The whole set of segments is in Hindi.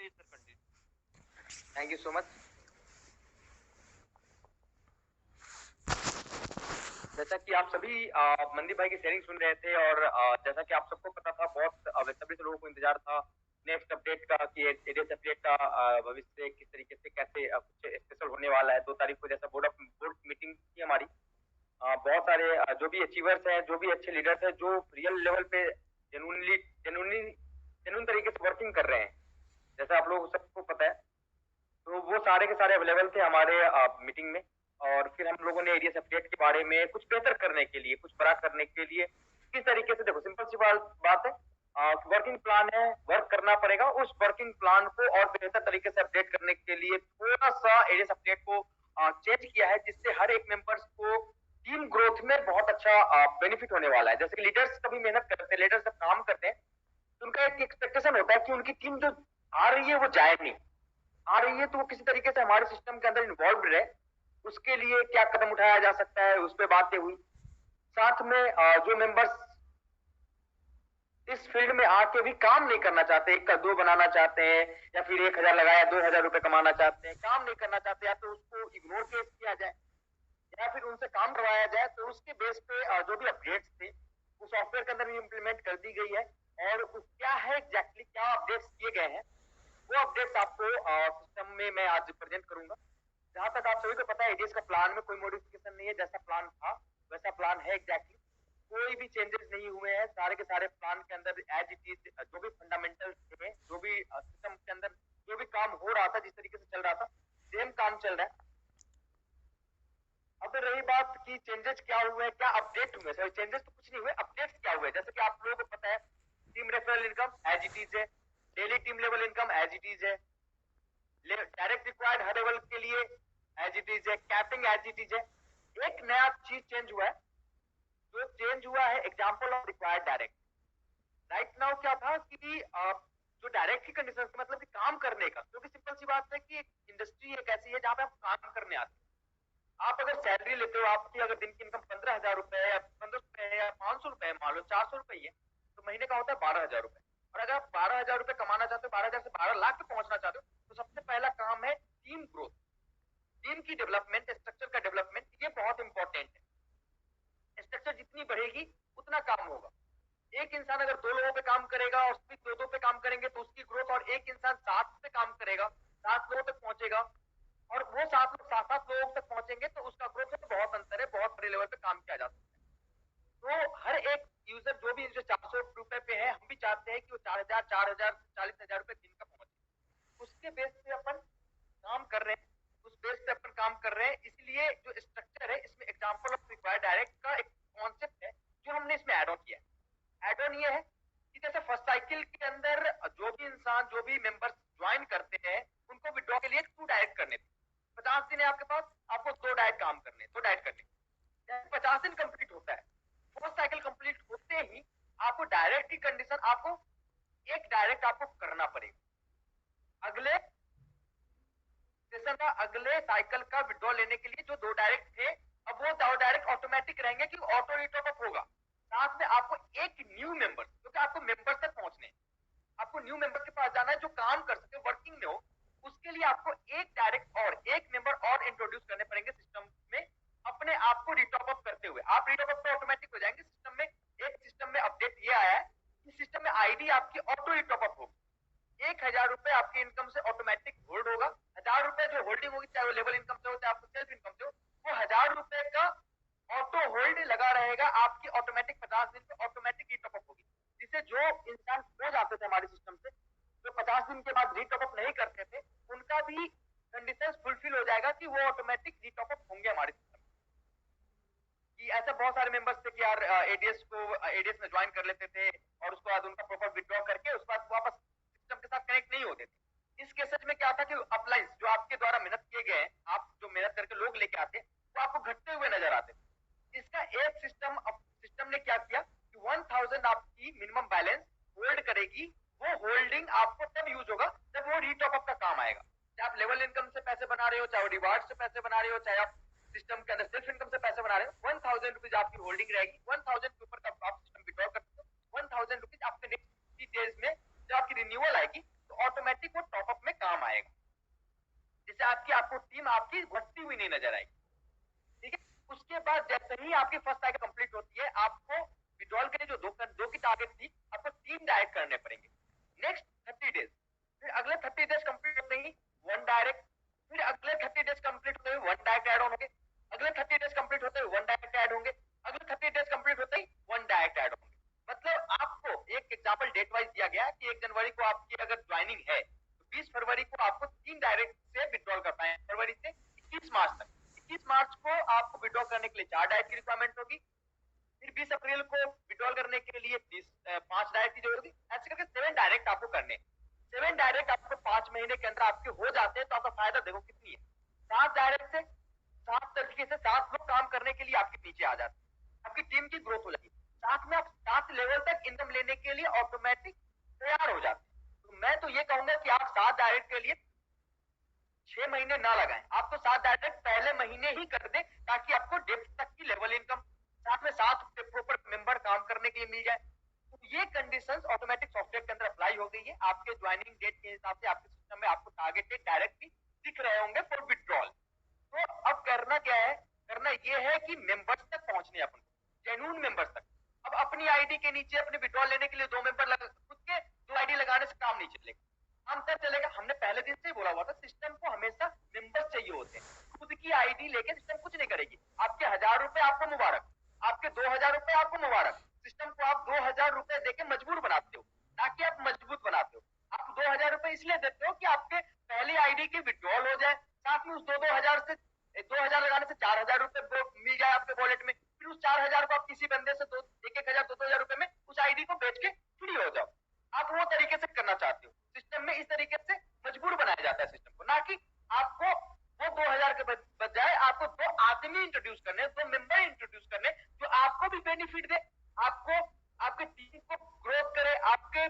Please sir continue. Thank you so much. जैसा कि आप सभी मंदी भाई की शेयरिंग सुन रहे थे और जैसा कि आप सबको पता था, बहुत सभी लोगों को इंतजार था नेक्स्ट अपडेट का कि एडीएस अपडेट का भविष्य किस तरीके से कैसे कुछ स्पेशल होने वाला है। 2 तारीख को जैसा बोर्ड मीटिंग थी हमारी, बहुत सारे जो भी अचीवर्स हैं, जो भी अच्छे लीडर्स हैं, जो रियल लेवल पे जेन्युइन तरीके से वर्किंग कर रहे हैं, जैसा आप लोग सबको पता है, तो वो सारे के सारे अवेलेबल थे हमारे मीटिंग में। और फिर हम लोगों ने एडीएस अपडेट के बारे में कुछ बेहतर करने के लिए, कुछ बड़ा करने के लिए किस तरीके से, देखो सिंपल सी बात है, वर्किंग प्लान है, वर्क करना पड़ेगा। उस वर्किंग प्लान को और बेहतर तरीके से अपडेट करने के लिए थोड़ा सा एडीएस अपडेट को चेंज किया है, जिससे हर एक मेंबर्स को टीम ग्रोथ में बहुत अच्छा बेनिफिट होने वाला है। जैसे कि लीडर्स कभी मेहनत करते हैं, लीडर्स जब काम करते हैं तो उनका एक एक्सपेक्टेशन होता है कि उनकी टीम जो आ रही है वो जाए नहीं, आ रही है तो वो किसी तरीके से हमारे सिस्टम के अंदर इन्वॉल्व रहे। उसके लिए क्या कदम उठाया जा सकता है, उस पर बातें हुई। साथ में जो मेंबर्स इस फील्ड में आके भी काम नहीं करना चाहते, 1 का 2 बनाना चाहते हैं, या फिर 1000 लगाया 2000 रुपए कमाना चाहते हैं, काम नहीं करना चाहते, या तो उसको इग्नोर किया जाए या फिर उनसे काम करवाया जाए, तो उसके बेस पे जो भी अपडेट्स थे वो सॉफ्टवेयर के अंदर भी इम्प्लीमेंट कर दी गई है। और क्या है एग्जैक्टली क्या अपडेट्स किए गए हैं, वो अपडेट्स आपको सिस्टम में मैं आज प्रेजेंट करूंगा। जहां तक आप सभी को पता है, एडीएस का प्लान में कोई मॉडिफिकेशन नहीं है, जैसा प्लान था वैसा प्लान है एग्जैक्टली, कोई भी चेंजेस नहीं हुए हैं। सारे के सारे प्लान के अंदर एज इट इज जो भी फंडामेंटल थे, जो भी सिस्टम के अंदर जो भी काम हो रहा था, जिस तरीके से चल रहा था, सेम काम चल रहा है। अब रही बात कि चेंजेस क्या हुए हैं, क्या अपडेट हुए, सॉरी चेंजेस तो कुछ नहीं हुए, अपडेट्स क्या हुए। जैसे कि आप लोगों को पता है, team referral income as it is है, daily team level income as it is है, डायरेक्ट रिक्वायर्ड हर लेवल के लिए एज इट इज है, कैपिंग एज इट इज है। एक नया चीज चेंज हुआ है, जो चेंज हुआ है example of required direct. Right now क्या था कि जो डायरेक्ट की कंडीशन, मतलब कि काम करने का, क्योंकि सिंपल सी बात है कि इंडस्ट्री एक ऐसी है जहां पे आप काम करने आते हैं। आप अगर सैलरी लेते हो, आपकी अगर दिन की इनकम 15,000 रुपए या 1500 रुपए है या 500 रुपए है, मान लो 400 रुपए है, तो महीने का होता है 12,000 रुपए। और अगर आप 12,000 रुपए कमाना चाहते हो, 12,000 से 12 लाख पे पहुंचना चाहते हो, तो सबसे पहला काम है टीम ग्रोथ, टीम की डेवलपमेंट, स्ट्रक्चर का डेवलपमेंट। ये बहुत इंपॉर्टेंट है। स्ट्रक्चर जितनी बढ़ेगी उतना काम होगा। एक इंसान अगर 2 लोगों पे काम करेगा और उसकी 2 पे काम करेंगे तो उसकी ग्रोथ, और एक इंसान 7 पे काम करेगा, 7 लोगों तक पहुंचेगा, और वो 7 लोग 7 लोगों तक पहुंचेंगे, तो उसका ग्रोथ में बहुत अंतर है, बहुत बड़े लेवल पे काम किया जा सकता है। तो हर एक यूजर जो भी जो 400 रुपए पे है, हम भी चाहते हैं कि वो 4,000, 4,000, 40,000 रुपए दिन का पहुंचे। उसके बेस पे अपन काम कर रहे हैं, उस बेस पे अपन काम कर रहे हैं। इसलिए जो स्ट्रक्चर है, इसमें एग्जांपल ऑफ रिक्वायर्ड डायरेक्ट का एक कॉन्सेप्ट है जो हमने इसमें ऐड ऑन किया है। ऐड ऑन ये है कि जैसे फर्स्ट साइकिल के अंदर जो भी इंसान, जो भी मेंबर्स ज्वाइन करते हैं, उनको विड्रॉ के लिए 2 डायरेक्ट करने थे। 50 दिन है आपके पास, आपको 2 डायरेक्ट काम करने, 2 डायरेक्ट करने, 50 दिन कंप्लीट होता है। फर्स्ट साइकिल कंप्लीट होते ही आपको डायरेक्ट की कंडीशन, आपको एक डायरेक्ट आपको करना पड़ेगा। अगले सेशन का, अगले साइकिल का विड्रॉ लेने के लिए जो 2 डायरेक्ट थे, अब वो 2 डायरेक्ट ऑटोमेटिक रहेंगे कि ऑटो रिटॉप अप होगा। साथ में आपको एक न्यू मेंबर, क्योंकि आपको मेंबर तक पहुंचने, आपको न्यू मेंबर के पास जाना है जो काम कर सके, वर्किंग में हो। उसके लिए आपको एक डायरेक्ट और एक मेंबर और इंट्रोड्यूस करने पड़ेंगे सिस्टम में, अपने आप को रिटॉप अप करते हुए। आप रिटॉप अप तो ऑटोमेटिक हो जाएंगे सिस्टम में। एक सिस्टम में अपडेट ये आया है कि सिस्टम में आईडी आपकी ऑटो रिटॉप अप होगी। 1,000 रुपए आपकी इनकम से ऑटोमेटिक होल्ड होगा। 1,000 रुपए जो होल्डिंग होगी, चाहे वो लेवल इनकम से हो, चाहे आपको सेल्फ इनकम से हो, वो 1,000 रुपए का ऑटो होल्ड लगा रहेगा। आपकी ऑटोमेटिक 50 दिन पे ऑटोमेटिक रीटॉप अप होगी, जिससे जो इंसान खो जाते थे हमारे सिस्टम से, जो 50 दिन के बाद रीटॉप अप नहीं करते थे, उनका भी कंडीशन फुलफिल हो जाएगा कि वो ऑटोमेटिक रीटॉप अप होंगे हमारे सिस्टम। कि ऐसे बहुत सारे मेंबर्स थे कि यार एडीएस में ज्वाइन कर लेते थे और उसके बाद उनका प्रॉपर विड्रॉ करके उसके बाद वापस सिस्टम के साथ कनेक्ट नहीं होते थे। इस केसेस में क्या था कि अपलाइंस जो आपके द्वारा मेहनत किए गए, आप जो मेहनत करके लोग लेके आते, वो आपको घटते हुए नजर आते। इसका एक सिस्टम ने क्या किया कि 1000 आपकी मिनिमम बैलेंस होल्ड करेगी। वो होल्डिंग आपको तब यूज होगा जब वो रीटॉप अप का काम आएगा। चाहे आप लेवल इनकम से पैसे बना रहे हो, चाहे रिवार्ड से पैसे बना रहे हो, चाहे आप सिस्टम के अंदर सेल्फ इनकम से पैसे बना रहे हो, 1000 रुपीज आपकी होल्डिंग रहेगी। 1000 के ऊपर का आप सिस्टम विड्रॉ करते हो, 1000 रुपीज आपके नेक्स्ट 30 डेज में जब आपकी रिन्यूअल आएगी तो ऑटोमेटिक वो टॉपअप में काम आएगा, जिससे आपको टीम आपकी घटती हुई नहीं नजर आएगी। ठीक है, उसके बाद जैसे ही आपकी फर्स्ट साइकिल कंप्लीट होती है, आपको विड्रॉल के लिए जो दो की टारगेट थी, आपको 3 डायरेक्ट करने पड़ेंगे नेक्स्ट 30 डेज। फिर अगले 30 डेज कंप्लीट होते ही 1 डायरेक्ट, फिर अगले 30 डेज कंप्लीट होते हुए 1 डायरेक्ट ऐड ऑन होंगे, अगले 30 डेज कंप्लीट होते हुए 1 डायरेक्ट ऐड होंगे, अगले 30 डेज कंप्लीट होते ही 1 डायरेक्ट ऐड होंगे। मतलब आपको एक एग्जांपल डेट वाइज दिया गया है कि 1 जनवरी को आपकी अगर ज्वाइनिंग है तो 20 फरवरी को आपको 3 डायरेक्ट से विड्रॉल कर पाए, फरवरी से 21 मार्च तक। 21 मार्च को आपको विड्रॉल करने के लिए 4 डायरेक्ट की रिक्वायरमेंट होगी, फिर 20 अप्रैल को विड्रॉल करने के लिए 5 डायरेक्ट की जरूरत होगी। ऐसे करके 7 डायरेक्ट आपको करने, 7 डायरेक्ट आपको 5 महीने के अंदर आपके हो जाते हैं, तो आपका फायदा देखो कितनी है। 7 डायरेक्ट से 7 तरीके से 7 लोग काम करने के लिए आपके नीचे आ जाते हैं, आपकी टीम की ग्रोथ हो जाती है, साथ में आप 7 लेवल तक इनकम लेने के लिए ऑटोमेटिक तैयार हो जाते हैं। तो मैं तो ये कहूंगा कि आप 7 डायरेक्ट के लिए 6 महीने ना लगाएं, आप तो 7 डायरेक्ट पहले महीने ही कर दें, ताकि आपको डेप्थ तक की लेवल इनकम, साथ में 7 प्रॉपर मेंबर काम करने के लिए मिल जाए। तो ये कंडीशंस ऑटोमेटिक सॉफ्टवेयर के अंदर अप्लाई हो गई है। आपके ज्वाइनिंग डेट के हिसाब से आपके सिस्टम में आपको टारगेटेड डायरेक्ट भी दिख रहे होंगे फॉर विड्रॉल। तो अब करना क्या है, करना ये है कि मेंबर्स तक पहुंचने, अपन जेन्युइन मेंबर्स तक। अब अपनी आईडी के नीचे अपने विड्रॉल लेने के लिए 2 मेंबर खुद के 2 आईडी लगाने से काम नहीं चलेगा, काम तब चलेगा, हमने पहले दिन से ही बोला हुआ था, सिस्टम को हमेशा मेंबर्स चाहिए होते हैं। खुद की आईडी लेके सिस्टम कुछ नहीं करेगी। आपके 1000 रुपए आपको मुबारक, आपके 2000 रुपए आपको मुबारक, सिस्टम को आप 2000 रुपए देके मजबूर बनाते हो, ताकि आप मजबूत बनाते हो। आप 2000 रुपए इसलिए देते हो कि आपके पहली आईडी की विड्रॉल हो जाए, साथ में उस 2000 से 2000 लगाने से 4000 रुपए मिल जाए आपके वॉलेट में, फिर उस 4000 को आप किसी बंदे से 1000 2000 रुपए में उस आईडी को बेच के फ्री हो जाओ। आप वो तरीके से करना चाहते हो, सिस्टम में इस तरीके से मजबूर बनाया जाता है सिस्टम को, ना कि आपको वो 2000 के बजाय आपको 2 आदमी इंट्रोड्यूस करने, 2 मेंबर इंट्रोड्यूस करने, जो आपको भी बेनिफिट दे, आपको आपके टीम को ग्रोथ करे, आपके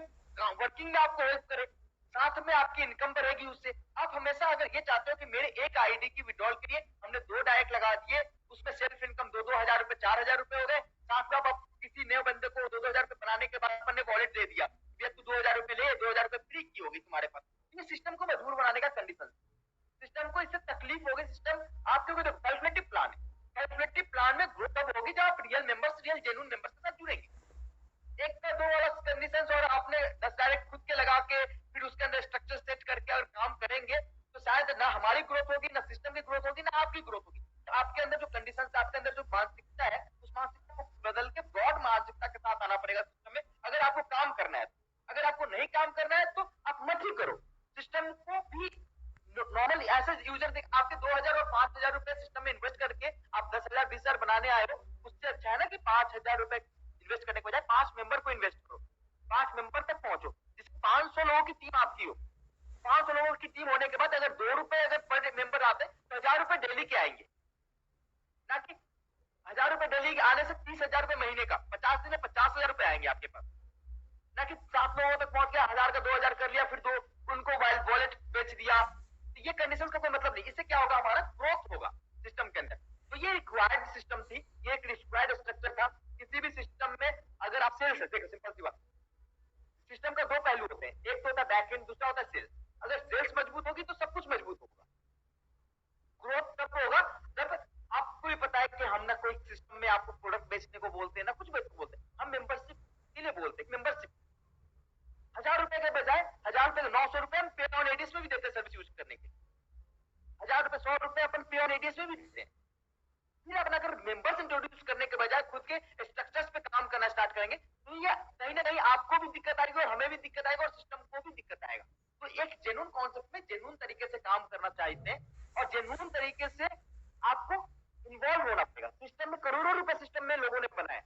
वर्किंग में आपको हेल्प करे, साथ में आपकी इनकम बढ़ेगी उससे। आप हमेशा अगर ये चाहते हो कि मेरे एक आईडी की विड्रॉल के लिए हमने 2 डायरेक्ट लगा दिए, उसमें सेल्फ इनकम 2-2000 रुपए 4000 रुपए हो गए, साथ में आप किसी नए बंदे को 2-2000 रुपए बनाने के बाद अपने वॉलेट दे दिया, तू 2000 रुपए ले, 2000 रुपए फ्री की होगी तुम्हारे पास। ये सिस्टम को मजबूर बनाने का कंडीशन, सिस्टम को इससे तकलीफ होगी। सिस्टम आपके कोई कैलकुलेटिव प्लान है, कैलकुलेटिव प्लान में ग्रोथ तब होगी जब आप real members, real genuine members के साथ जुड़ेंगे। एक का 2 वाला कंडीशंस और आपने 10 डायरेक्ट खुद के लगा के फिर उसके अंदर स्ट्रक्चर सेट करके अगर काम करेंगे, तो शायद ना हमारी ग्रोथ होगी, ना सिस्टम की ग्रोथ होगी, ना आपकी ग्रोथ होगी। तो आपके अंदर जो कंडीशंस, आपके अंदर जो मानसिकता है, उस मानसिकता को बदल के ब्रॉड मानसिकता के साथ आना पड़ेगा सिस्टम में, अगर आपको काम करना है। अगर आपको नहीं काम करना है तो आप मत ही करो। सिस्टम को भी नॉर्मल ऐसे यूजर आपके 2000 और 5000 रुपए सिस्टम में इन्वेस्ट करके आप 10,000 20,000 बनाने आए हो, उससे अच्छा है ना कि 5000 रुपए इन्वेस्ट करने के बजाय 5 मेंबर को इन्वेस्ट करो, 5 मेंबर तक पहुंचो, जिससे 500 लोगों की टीम आपकी हो। 500 लोगों की टीम होने के बाद अगर 2 रुपए अगर पर मेंबर आते तो 1000 रुपए डेली के आएंगे, ना कि 1000 रुपए डेली के आने से 30,000 रुपए महीने का, 50 दिन में 50,000 रुपए आएंगे आपके पास, ना कि 7 लोगों तक पहुंच गया, 1000 का 2000 कर लिया, फिर 2 उनको वॉलेट बेच दिया। तो ये कंडीशन का कोई मतलब नहीं। इससे क्या होगा, हमारा ग्रोथ होगा सिस्टम के अंदर। तो ये रिक्वायर्ड सिस्टम थी, ये एक रिक्वायर्ड स्ट्रक्चर था किसी भी सिस्टम में। अगर आप सेल्स, देखो सिंपल सी बात, सिस्टम का 2 पहलू होते हैं, एक तो होता है बैक एंड, दूसरा होता है सेल्स। अगर सेल्स मजबूत होगी तो सब कुछ मजबूत होगा। ग्रोथ तब होगा जब आपको भी पता है कि हम ना कोई सिस्टम में आपको प्रोडक्ट बेचने को बोलते हैं, ना कुछ बोलते हैं, हम मेंबरशिप के लिए बोलते हैं। मेंबरशिप 1000 रुपए के बजाय 1000 रुपए 900 रुपए हम पे ऑन एडीएस में भी देते हैं सर्विस यूज करने के लिए। 1000 रुपए 100 रुपए अपन पे ऑन एडीएस में भी देते हैं। फिर अपन अगर मेंबर्स इंट्रोड्यूस करने के बजाय खुद के स्ट्रक्चर्स पे काम करना स्टार्ट करेंगे, तो ये कहीं ना कहीं आपको भी दिक्कत आएगी और हमें भी दिक्कत आएगी और सिस्टम को भी दिक्कत आएगा। तो एक जेन्युइन कॉन्सेप्ट में जेन्युइन तरीके से काम करना चाहते हैं और जेन्युइन तरीके से आपको इन्वॉल्व होना पड़ेगा। सिस्टम में करोड़ों रुपए सिस्टम में लोगों ने बनाया,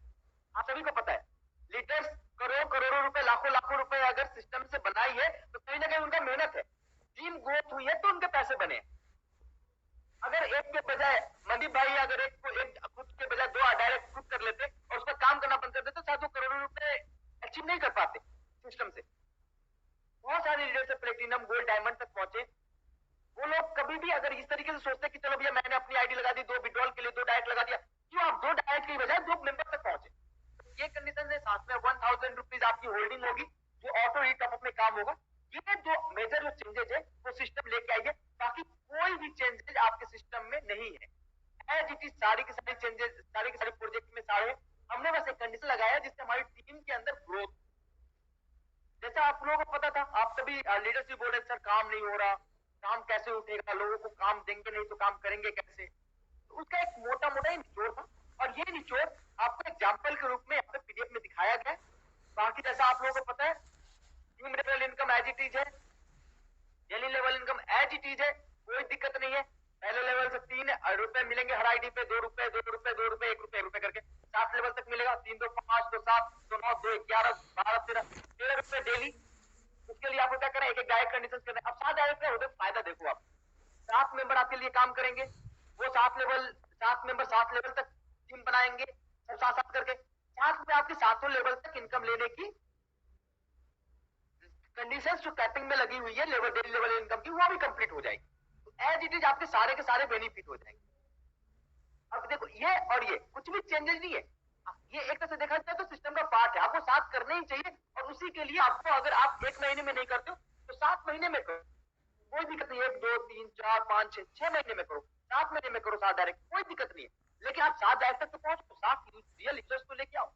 आप सभी को पता है। लीडर्स करोड़ों रुपए, लाखों रुपए अगर सिस्टम से बनाई है तो कहीं ना कहीं उनका मेहनत है। टीम ग्रोथ हुई है तो उनके पैसे बने। अगर एक के बजाय मनदीप भाई अगर एक खुद के बजाय 2 डायरेक्ट खुद कर लेते और उसका काम करना बंद कर देते, तो शायद वो करोड़ों रुपए अचीव नहीं कर पाते सिस्टम से। बहुत सारे लीडर से प्लेटिनम, गोल्ड, डायमंड तक पहुंचे। वो लोग कभी भी अगर इस तरीके से सोचते कि चलो भैया मैंने अपनी आईडी लगा दी, 2 विड्रॉल के लिए 2 डायरेक्ट लगा दिया, क्यों आप 2 डायरेक्ट की बजाय 2 मेंबर तक पहुंचे। ये कंडीशन है। साथ में 1000 रुपीज आपकी होल्डिंग होगी जो ऑटो रीटॉप में काम होगा। ये दो मेजर जो चेंजेज है वो सिस्टम लेके आई है, बाकी कोई भी चेंजेज आपके सिस्टम में नहीं है। एज इट इज सारी की सारी चेंजेस, सारी की सारी प्रोजेक्ट में सारे हमने बस एक कंडीशन लगाया जिससे हमारी टीम के अंदर ग्रोथ, जैसा आप लोगों को पता था, आप सभी लीडरशिप बोल रहे सर काम नहीं हो रहा, काम कैसे उठेगा, लोगों को काम देंगे नहीं तो काम करेंगे कैसे, तो उसका एक मोटा मोटा ही निचोड़ था। और ये निचोड़ आपको एग्जाम्पल के रूप में यहाँ पे पीडीएफ में दिखाया गया। बाकी जैसा आप लोगों को पता है, team level income as it is है, daily level income as it is है, कोई दिक्कत नहीं है। पहले लेवल से 3 रुपए मिलेंगे हर आईडी पे, 2 रुपए 2 रुपए 2 रुपए 1 रुपए 1 रुपए करके 7 लेवल तक मिलेगा। 3 2 5 2 7 2 9 2 11 12 13 रुपए डेली। उसके लिए आपको क्या करना है, एक एक डायरेक्ट कंडीशन करना है। अब 7 डायरेक्ट होते फायदा देखो, आप 7 मेंबर आपके लिए काम करेंगे, वो 7 मेंबर 7 लेवल तक टीम बनाएंगे, सब साथ साथ करके साथ में आपकी 7 लेवल तक इनकम लेने की कंडीशंस जो कैपिंग में लगी हुई है लेवल डेली लेवल इनकम की, वो भी कंप्लीट हो जाएगी। तो एज इट इज आपके सारे के सारे बेनिफिट हो जाएंगे। अब देखो ये और ये कुछ भी चेंजेस नहीं है, ये एक तरह से देखा जाए तो सिस्टम का पार्ट है, आपको साथ करने ही चाहिए। और उसी के लिए आपको, अगर आप 1 महीने में नहीं करते हो तो 7 महीने में करो, कोई दिक्कत नहीं है। 1 2 3 4 5 6 6 महीने में करो, 7 महीने में करो 7 डायरेक्ट, कोई दिक्कत नहीं है। लेकिन आप 7 डायरेक्ट तक तो पहुंचो, 7 रियल यूजर्स को लेके आओ,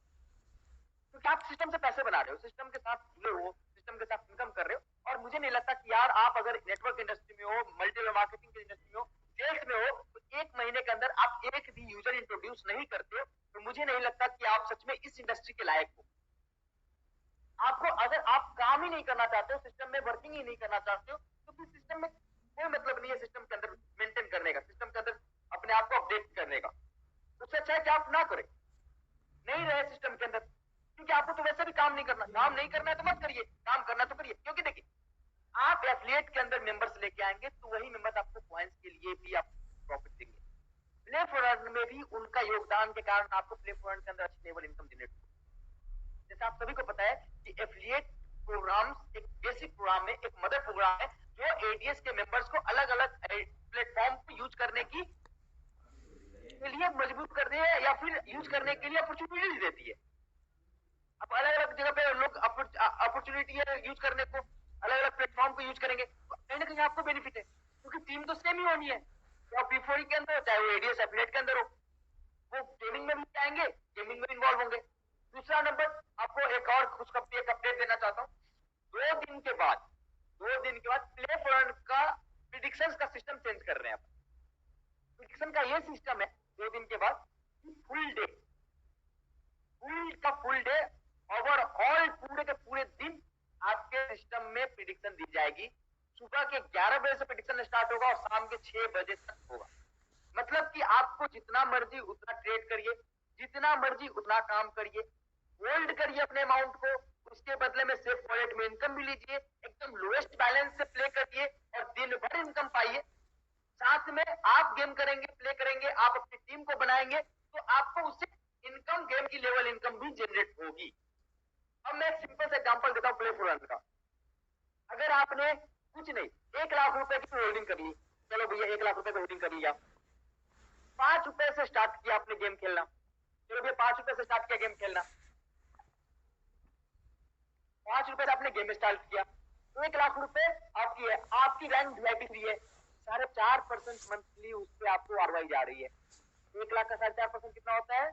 क्योंकि आप सिस्टम से पैसे बना रहे हो, सिस्टम के साथ जुड़े हो, सिस्टम के साथ इनकम कर रहे हो। और मुझे नहीं लगता कि यार आप अगर नेटवर्क इंडस्ट्री में हो, मल्टी लेवल मार्केटिंग की इंडस्ट्री में हो, सेल्स में हो, तो 1 महीने के अंदर आप एक भी यूजर इंट्रोड्यूस नहीं करते हो, तो मुझे नहीं लगता कि आप सच में इस इंडस्ट्री के लायक हो। आपको, अगर आप काम ही नहीं करना चाहते हो, सिस्टम में वर्किंग ही नहीं करना चाहते हो, तो फिर सिस्टम में कोई मतलब नहीं है सिस्टम के अंदर मेंटेन करने का, सिस्टम के अंदर अपने आप को अपडेट करने का। उससे अच्छा है कि आप ना करें, नहीं रहे सिस्टम के अंदर, क्योंकि आपको तो वैसे भी काम नहीं करना, काम नहीं करना है तो मत करिए, काम करना तो करिए। क्योंकि देखिए, आप एफिलिएट के अंदर मेंबर्स लेके आएंगे तो वही मेंबर्स आपको पॉइंट्स के लिए भी आप प्रॉफिट देंगे। प्ले फॉर अर्न में भी उनका योगदान के कारण आपको प्ले फॉर अर्न के अंदर अच्छी लेवल इनकम जनरेट होगी। जैसे आप सभी को पता है कि एफिलिएट प्रोग्राम्स एक बेसिक प्रोग्राम है, एक मदर प्रोग्राम है, जो एडीएस के मेंबर्स को अलग अलग प्लेटफॉर्म को यूज करने की के लिए मजबूर कर रही है, या फिर यूज करने के लिए अपॉर्चुनिटी देती है। अब अलग अलग जगह पे लोग अपॉर्चुनिटी है यूज करने को, अलग अलग प्लेटफॉर्म को यूज करेंगे, कहीं ना कहीं आपको बेनिफिट है, क्योंकि टीम तो सेम ही होनी है, चाहे पी4ई के अंदर हो, चाहे वो एडीएस एफिलिएट के अंदर हो, वो गेमिंग में भी आएंगे, गेमिंग में इन्वॉल्व होंगे। दूसरा नंबर, आपको एक और खुशखबरी, एक अपडेट देना चाहता हूँ। 2 दिन के बाद प्ले फॉर अर्न का प्रिडिक्शंस का सिस्टम चेंज कर रहे हैं। प्रिडिक्शन का ये सिस्टम है 2 दिन के बाद फुल डे ओवरऑल पूरे के पूरे दिन आपके सिस्टम में प्रिडिक्शन दी जाएगी। सुबह के 11 बजे से प्रिडिक्शन स्टार्ट होगा और शाम के 6 बजे तक होगा। मतलब कि आपको जितना मर्जी उतना ट्रेड करिए, जितना मर्जी उतना काम करिए, होल्ड करिए अपने अमाउंट को, उसके बदले में सेफ वॉलेट में इनकम भी लीजिए, एकदम लोएस्ट बैलेंस से प्ले करिए और दिन भर इनकम पाइए। साथ में आप गेम करेंगे, प्ले करेंगे, आप अपनी टीम को बनाएंगे, तो आपको उससे इनकम, गेम की लेवल इनकम भी जनरेट होगी। अब मैं एक सिंपल सा एग्जांपल देता हूं प्ले फॉर अर्न का। अगर आपने कुछ नहीं 1 लाख रुपए की होल्डिंग कर ली, चलो भैया 1 लाख रुपए की होल्डिंग कर लिया, 5 रुपए से स्टार्ट किया आपने गेम खेलना, चलो भैया 5 रुपए से स्टार्ट किया गेम खेलना, 5 रुपए से आपने गेम स्टार्ट किया, तो 1 लाख रुपए आपकी है, आपकी रैंक वीआईपी है, 4.5% मंथली उस पर आपको आरवाई जा रही है। 1 लाख का 4.5% कितना होता है?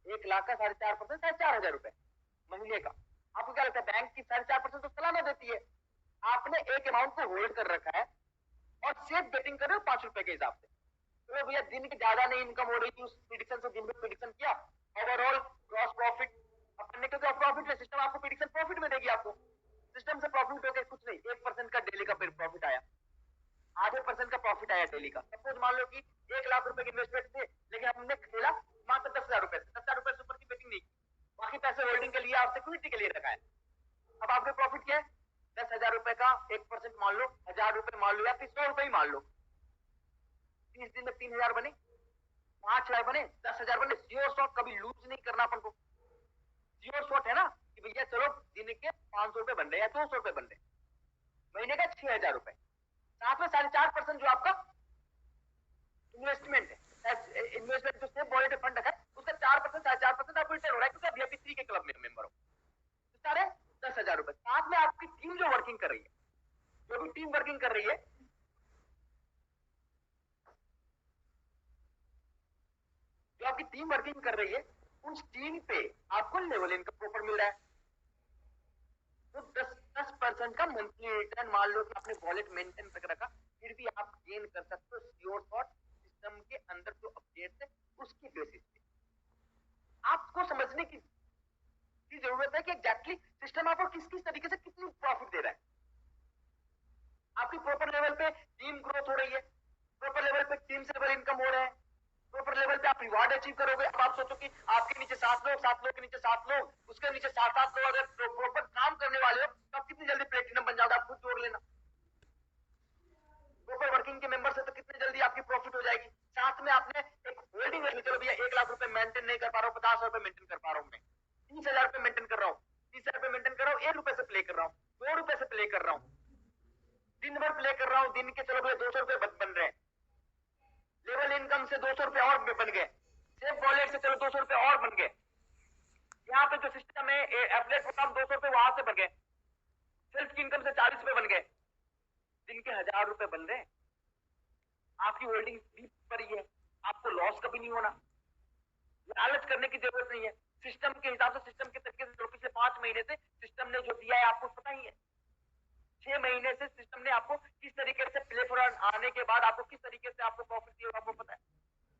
1 लाख का 4.5% 4,500 रुपए महीने का। आपको क्या लगता है बैंक की 4.5% तो सालाना देती है? आपने एक अमाउंट को होल्ड कर रखा है और सेफ बेटिंग कर रहे हो 5 रुपए के हिसाब से। चलो भैया दिन की ज्यादा नहीं इनकम हो रही थी, उस प्रिडिक्शन से दिन में प्रिडिक्शन किया, ओवरऑल ग्रॉस प्रॉफिट अपने, क्योंकि प्रॉफिट में सिस्टम आपको प्रिडिक्शन प्रॉफिट में देगी। आपको सिस्टम से प्रॉफिट हो गया कुछ नहीं, 1% का डेली का प्रॉफिट आया, आधे % का प्रॉफिट आया डेली का। सपोज मान लो कि 1 लाख रुपए की इन्वेस्टमेंट थे, लेकिन हमने खेला मात्र 10,000 रुपए से, 10,000 रुपए से ऊपर की बेटिंग नहीं, बाकी पैसे होल्डिंग के लिए, आप सिक्योरिटी के लिए रखा है। अब आपने प्रॉफिट किया है 10,000 रुपए का 1% मान लो, 1,000 रुपए मान लो, या फिर 100 रुपए ही मान लो, 30 दिन में 3,000 बने, 5,000 बने, 10,000 बने, जियो शॉट कभी लूज नहीं करना अपन को। जियो शॉट है ना कि भैया चलो दिन के 500 रुपए बन रहे हैं, 200 रुपए बन रहे, महीने का 6,000 रुपए, साथ में 4.5% जो आपका इन्वेस्टमेंट है, इन्वेस्टमेंट जो सेफ वॉलेट फंड है, उसका 4%, 4.5% आपको रिटर्न हो रहा है, क्योंकि आप VIP3 के क्लब में मेंबर हो। तो सारे 10,000 रुपए। साथ में आपकी टीम जो वर्किंग कर रही है, जो भी टीम वर्किंग कर रही है, जो आपकी टीम वर्किंग कर रही है, उस टीम पे आपको लेवल इनकम प्रॉपर मिल रहा है। तो 10% का मंथली रिटर्न मान लो कि आपने वॉलेट मेंटेन करके रखा, फिर भी आप गेन कर सकते हो श्योर शॉट सिस्टम के अंदर जो अपडेट है उसकी बेसिस पे। आपको समझने की जरूरत है कि एग्जैक्टली सिस्टम आपको किस किस तरीके से कितनी प्रॉफिट दे रहा है। आपकी प्रॉपर लेवल पे टीम ग्रोथ हो रही है, प्रॉपर लेवल पे टीम से लेवल इनकम हो रहा है, प्रॉपर लेवल पे आप रिवार्ड अचीव करोगे। अब आप सोचो कि आपके नीचे 7 लोग, 7 लोग के नीचे 7 लोग, उसके नीचे 7-8 लोग अगर प्रॉपर काम करने वाले हो तो आप कितनी जल्दी प्लेटिनम बन जाओगे। आप खुद जोड़ लेना, प्रॉपर वर्किंग के मेंबर से तो कितनी जल्दी आपकी प्रॉफिट हो जाएगी। साथ में आपने एक होल्डिंग रख ली, चलो भैया 1 लाख रुपए मेंटेन नहीं कर पा रहा हूँ, 50 रुपए मेंटेन कर पा रहा हूँ, मैं 30,000 रुपए मेंटेन कर रहा हूँ, 30,000 रुपए मेंटेन कर रहा हूँ, 1 रुपए से प्ले कर रहा हूँ, 2 रुपए से प्ले कर रहा हूँ, दिन भर प्ले कर रहा हूँ, दिन के चलो भैया 200 रुपए बन रहे हैं, लेवल इनकम से 200 रुपए और बन गए, सेफ वॉलेट से चलो 200 रुपए और बन गए, यहाँ पे जो सिस्टम है एफिलिएट प्रोग्राम 200 रुपए वहां से बन गए, सेल्फ की इनकम से 40 रुपए बन गए, दिन के 1,000 रुपए बन रहे हैं। आपकी होल्डिंग भी पर ही है, आपको लॉस कभी नहीं होना, लालच करने की जरूरत नहीं है। सिस्टम के हिसाब से, सिस्टम के तरीके से, पिछले 5 महीने से सिस्टम ने जो दिया है आपको पता ही है। 6 महीने से सिस्टम ने आपको किस तरीके से प्ले फॉर आने के बाद आपको किस तरीके से आपको प्रॉफिट दिया आपको पता है।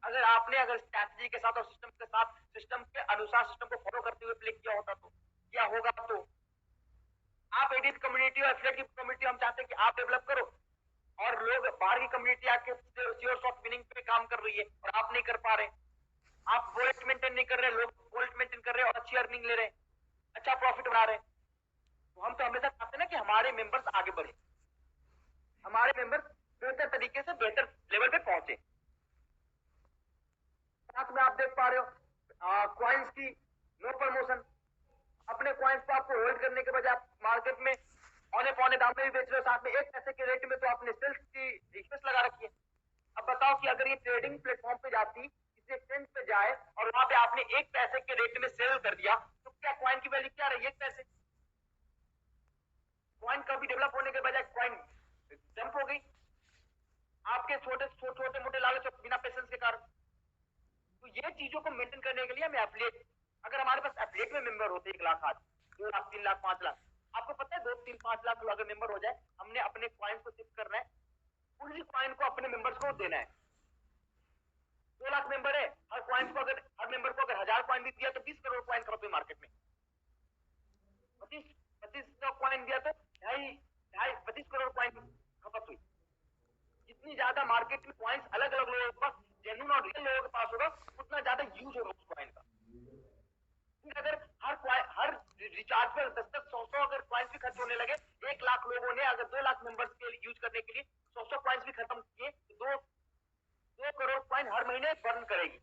अगर आपने स्ट्रैटेजी के साथ और सिस्टम के साथ, सिस्टम के अनुसार सिस्टम को फॉलो करते हुए प्ले किया होता तो क्या होगा। तो आप एडिट कम्युनिटी और एफिलिएट की कम्युनिटी हम चाहते हैं कि आप डेवलप करो, और लोग बाहर की कम्युनिटी आके श्योर शॉट विनिंग पे काम कर रही है और आप नहीं कर पा रहे। आप वॉलेट मेंटेन नहीं कर रहे, लोग वॉलेट मेंटेन कर रहे हैं और अच्छी अर्निंग ले रहे हैं, अच्छा प्रॉफिट बना रहे हैं। तो हम तो हमेशा चाहते हैं ना कि हमारे मेंबर्स आगे बढ़े, हमारे मेंबर्स बेहतर तरीके से बेहतर लेवल पे पहुंचे। साथ में आप देख पा रहे हो कॉइन्स की नो प्रमोशन, अपने कॉइन्स को आपको होल्ड करने के बजाय आप मार्केट में औने पौने दाम में भी बेच रहे हो, साथ में 1 पैसे के रेट में तो आपने सेल्स की रिक्वेस्ट लगा रखी है। अब बताओ कि अगर ये ट्रेडिंग प्लेटफॉर्म पे जाती, किसी एक्सचेंज पे जाए और वहां पे आपने 1 पैसे के रेट में सेल कर दिया, तो क्या कॉइन की वैल्यू क्या रही, 1 पैसे। कॉइन कभी डेवलप होने के बजाय कॉइन जंप हो गई आपके छोटे मोटे लालच बिना पेशेंस के कारण। तो ये चीजों को मेंटेन करने के लिए हमें एफिलिएट, अगर हमारे पास एफिलिएट में मेंबर होते 1 लाख, आज 2 लाख, 3 लाख, 5 लाख, आपको पता है 2, 3, 5 लाख अगर मेंबर हो जाए, हमने अपने कॉइन्स को शिफ्ट करना है, उसी कॉइन को अपने मेंबर्स को देना है। 2 लाख मेंबर है, हर कॉइन को अगर हर मेंबर को अगर 1000 कॉइन भी दिया तो 20 करोड़ कॉइन खपत हुई मार्केट में। 25 का कॉइन दिया तो 25 करोड़ कॉइन खपत हुई। जितनी ज्यादा मार्केट में कॉइन्स अलग अलग लोगों के पास, जेन्युइन और रियल लोगों के पास होगा, उतना ज्यादा यूज होगा उस कॉइन का। अगर हर रिचार्ज पर 10-10, 100 अगर कॉइन्स भी खर्च होने लगे, 1 लाख लोगों ने अगर 2 लाख मेंबर्स के लिए यूज करने के लिए 100 कॉइन्स भी खत्म किए, तो 2 करोड़ कॉइन हर महीने बर्न करेगी।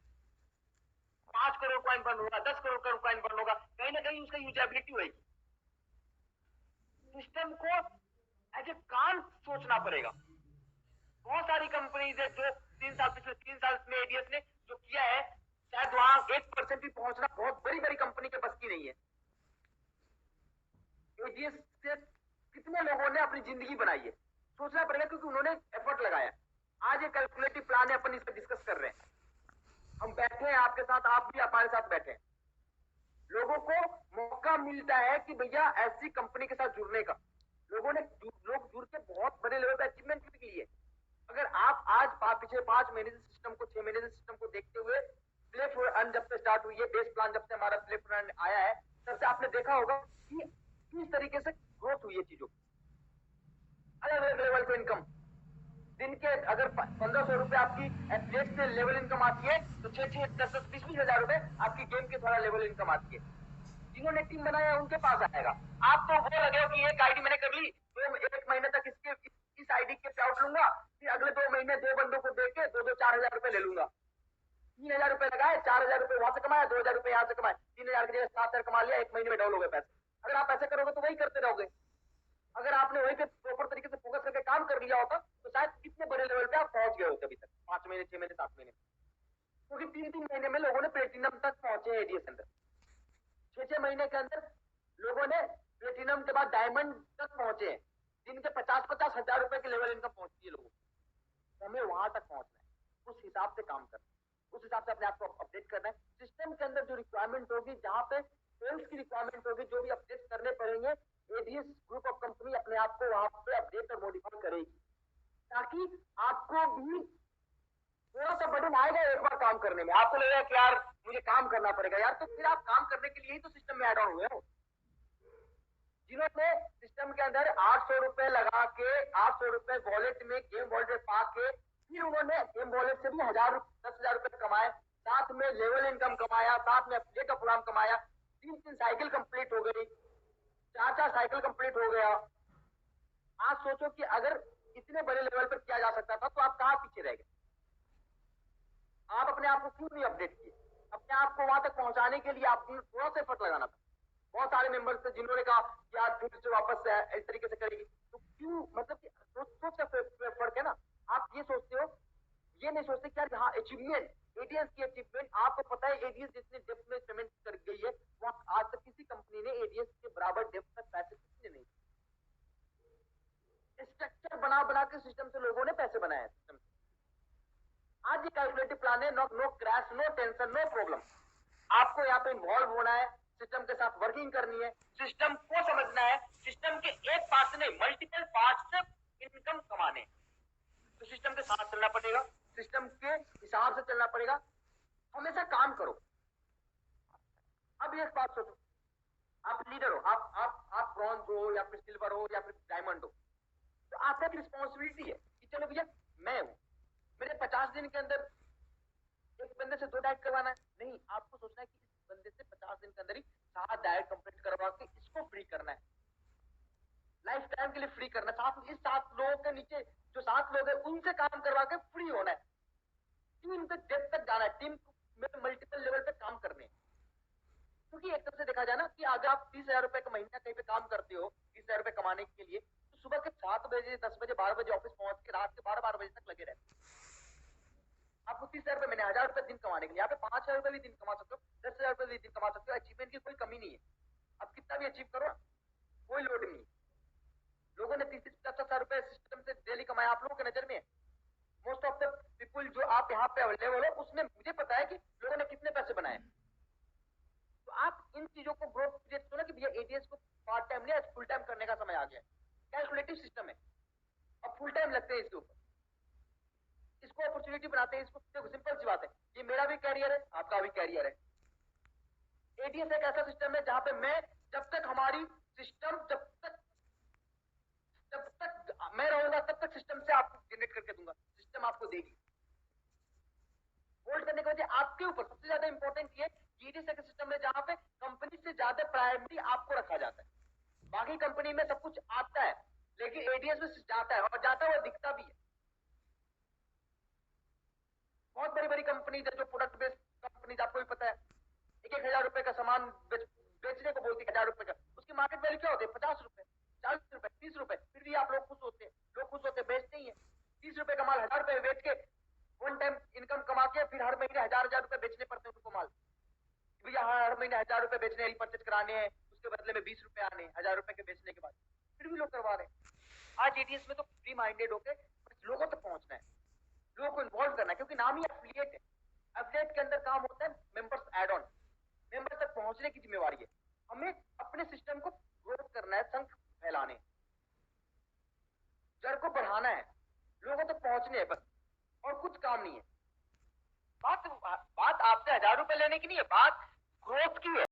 5 करोड़ कॉइन बर्न होगा, 10 करोड़ कॉइन बर्न होगा, कहीं ना कहीं उसका यूजेबिलिटी होगी। सिस्टम को एज ए काम सोचना पड़ेगा। बहुत सारी कंपनीज है जो पिछले 3 साल में एडीएस ने जो किया है, शायद वहां 1% भी पहुंचना बहुत बड़ी बड़ी कंपनी के बस की नहीं है। एडीएस से कितने लोगों ने अपनी जिंदगी बनाई है, सोचना पड़ेगा, क्योंकि उन्होंने एफर्ट लगाया। आज ये कैलकुलेटिव प्लान है, अपन इस पर डिस्कस कर रहे हैं, हम बैठे हैं आपके साथ, आप भी हमारे साथ बैठे हैं। लोगों को मौका मिलता है कि भैया ऐसी कंपनी के साथ जुड़ने का, लोग जुड़ के बहुत बड़े लेवल पे अचीवमेंट भी की है। अगर आप आज पिछले 5 महीने से सिस्टम को, 6 महीने से सिस्टम को देखते हुए, प्ले फॉर अर्न जब से स्टार्ट हुई है, बेस प्लान जब से हमारा प्ले फॉर अर्न आया है, तब से आपने देखा होगा कि किस तरीके से ग्रोथ हुई है चीजों की, अलग अलग लेवल पे इनकम। दिन के अगर 1500 रुपए आपकी एफिलिएट से लेवल इनकम आती है, तो 6-6, 10-10, 20-20 हजार रुपए आपकी गेम के द्वारा लेवल इनकम आती है। जिन्होंने टीम बनाया उनके पास आएगा। आप तो वो लगे हो कि एक आईडी मैंने कर ली, तो 1 महीने तक इस आईडी के पे आउट लूंगा, फिर अगले 2 महीने 2 बंदों को दे के 2-2, 4,000 रुपए ले लूंगा। 3,000 रुपए लगाए, 4,000 रुपए वहां से कमाया, 2,000 रुपए यहाँ से कमाए, 3,000 की जगह 7,000 कमा लिया, 1 महीने में डबल हो गए पैसे। अगर आप ऐसे करोगे तो वही करते रहोगे। अगर आपने वही पे प्रॉपर तरीके से फोकस करके काम कर लिया होता, तो शायद कितने बड़े लेवल पे आप पहुंच गए होते अभी तक, 5 महीने, 6 महीने, 7 महीने, क्योंकि 3-3 महीने में लोगों ने प्लेटिनम तक पहुंचे एडीएस अंदर। 6-6 महीने के अंदर लोगों ने प्लेटिनम के बाद डायमंड तक पहुंचे हैं, जिनके 50-50 हजार रुपए के लेवल इनकम पहुंचती है लोगों को। हमें वहां तक पहुंचना है, उस हिसाब से काम करना है, उस हिसाब से अपने आप को अपडेट करना है। सिस्टम के अंदर जो रिक्वायरमेंट होगी, जहां पे सेल्स की रिक्वायरमेंट होगी, जो भी अपडेट करने पड़ेंगे, एडीएस ग्रुप ऑफ कंपनी अपने आप को वहां पे अपडेट और मॉडिफाई करेगी, ताकि आपको भी थोड़ा सा बर्डन आएगा एक बार काम करने में। आपको लगेगा कि यार मुझे काम करना पड़ेगा यार, तो फिर आप काम करने के लिए ही तो सिस्टम में एड ऑन हुए हो। जिन्होंने सिस्टम के अंदर 800 रुपए लगा के 800 रुपए वॉलेट में गेम वॉलेट में पा के फिर उन्होंने गेम वॉलेट से भी 10,000 रुपए कमाए, साथ में लेवल इनकम कमाया, साथ में एफिलिएट का प्रोग्राम कमाया, 3 साइकिल कंप्लीट हो गई, 4 साइकिल कंप्लीट हो गया। आज सोचो कि अगर इतने बड़े लेवल पर किया जा सकता था तो आप कहां पीछे रह गए? आप अपने आप को क्यों नहीं अपडेट किए? अपने आप को वहां तक पहुंचाने के लिए आपको थोड़ा सा एफर्ट लगाना था। बहुत सारे मेंबर्स थे जिन्होंने कहा कि यार फिर से वापस इस तरीके से करेगी, तो क्यों? मतलब कि सोच का फर्क है ना। आप ये सोचते हो, ये नहीं सोचते कि यार हाँ अचीवमेंट, एडीएस की अचीवमेंट, आपको पता है एडीएस जितने डेप्थ में पेमेंट कर गई है, वहां आज तक किसी कंपनी ने एडीएस के बराबर डेप्थ तक पैसे किसी ने नहीं। स्ट्रक्चर बना बना के सिस्टम से लोगों ने पैसे बनाए सिस्टम से। आज ये कैलकुलेटिव प्लान है, no crash, no tension, no problem. आपको यहाँ पे इन्वॉल्व होना है, सिस्टम के साथ वर्किंग करनी है, सिस्टम को समझना है, सिस्टम के एक पार्ट से नहीं मल्टीपल पार्ट से इनकम कमाने, तो सिस्टम के साथ चलना पड़ेगा, सिस्टम के हिसाब से चलना पड़ेगा, हमेशा काम करो। अब एक बात सोचो, आप लीडर हो, आप ब्रॉन्ज हो या फिर सिल्वर हो या फिर डायमंड हो, तो आपका एक रिस्पॉन्सिबिलिटी है कि चलो भैया मैं हूं, मेरे 50 दिन के अंदर एक बंदे से 2 डाइट करवाना है। नहीं, आपको सोचना है कि इस बंदे से 50 दिन के अंदर ही 7 डाइट कंप्लीट करवा के इसको फ्री करना है, लाइफ टाइम के लिए फ्री करना है। साथ इस 7 लोगों के नीचे जो 7 लोग हैं उनसे काम करवा के फ्री होना है। टीम पे डेप्थ तक जाना है, टीम में मल्टीपल लेवल पे काम करने, क्योंकि एक तरह से देखा जाए ना कि अगर आप 30,000 रुपए का महीना कहीं पे काम करते हो 30,000 रुपए कमाने के लिए, तो सुबह के 7 बजे 10 बजे 12 बजे ऑफिस पहुंच के रात के 12 बजे तक लगे रहते। आपको 30,000 रुपए महीने 1,000 रुपए दिन कमाने के लिए, यहाँ पे 5,000 रुपए भी दिन कमा सकते हो, 10,000 रुपए भी दिन कमा सकते हो। अचीवमेंट की कोई कमी नहीं है, अब कितना भी अचीव करो कोई लोड नहीं। लोगों ने 30-50 रुपए सिस्टम से डेली कमाया, आप लोगों के नजर में है। मोस्ट ऑफ द पीपुल जो आप यहाँ पे अवेलेबल हो, उसमें मुझे पता है कि लोगों ने कितने पैसे बनाए। तो आप इन चीजों को ग्रोथ क्रिएट करो ना कि भैया एडीएस को पार्ट टाइम नहीं, फुल टाइम करने का समय आ गया। कैलकुलेटिव सिस्टम है, अब फुल टाइम लगते हैं इसके ऊपर, इसको अपॉर्चुनिटी बनाते हैं। इसको देखो, सिंपल सी बात है, ये मेरा भी कैरियर है, आपका भी कैरियर है। एडीएस एक ऐसा सिस्टम है जहां पे मैं जब तक हमारी सिस्टम जब तक मैं रहूंगा तब तक सिस्टम से आपको जनरेट करके दूंगा, सिस्टम आपको देगी। होल्ड करने की वजह आपके ऊपर सबसे ज्यादा इंपॉर्टेंट ये एडीएस एक सिस्टम है जहां पे कंपनी से ज्यादा प्रायोरिटी आपको रखा जाता है। बाकी कंपनी में सब कुछ आता है, लेकिन एडीएस में जाता है, और जाता है वो दिखता भी है। बहुत बड़ी बड़ी कंपनी जो प्रोडक्ट बेस्ड कंपनी, आपको भी पता है, 1,000 रुपए का सामान बेचने को बोलती है, 1,000 रुपए का, उसकी मार्केट वैल्यू क्या होती है? 50 रुपए, 40 रुपए, 30 रुपए, फिर भी आप लोग खुश होते हैं, लोग खुश होते बेचते ही है। 30 रुपए का माल 1,000 रुपए बेच के वन टाइम इनकम कमा के फिर हर महीने 1,000 रुपए बेचने पड़ते हैं उनको माल। भैया हाँ, हर महीने 1,000 रुपए बेचने, परचेज कराने हैं, उसके बदले में 20 रुपए आने, 1,000 रुपए के बेचने के बाद, फिर भी लोग करवा रहे हैं। आज एडीएस में तो फ्री माइंडेड होकर लोगों तक पहुंचना है, लोगों को इन्वॉल्व करना है, क्योंकि नाम ही एफिलिएट है। एफिलिएट के अंदर काम होता है मेंबर्स ऐड ऑन, मेंबर्स तक पहुंचने की जिम्मेवारी है। हमें अपने सिस्टम को ग्रोथ करना है, संख फैलाने, जड़ को बढ़ाना है, लोगों तक पहुंचने है बस, और कुछ काम नहीं है। बात आपसे 1,000 रुपए लेने की नहीं है, बात ग्रोथ की है।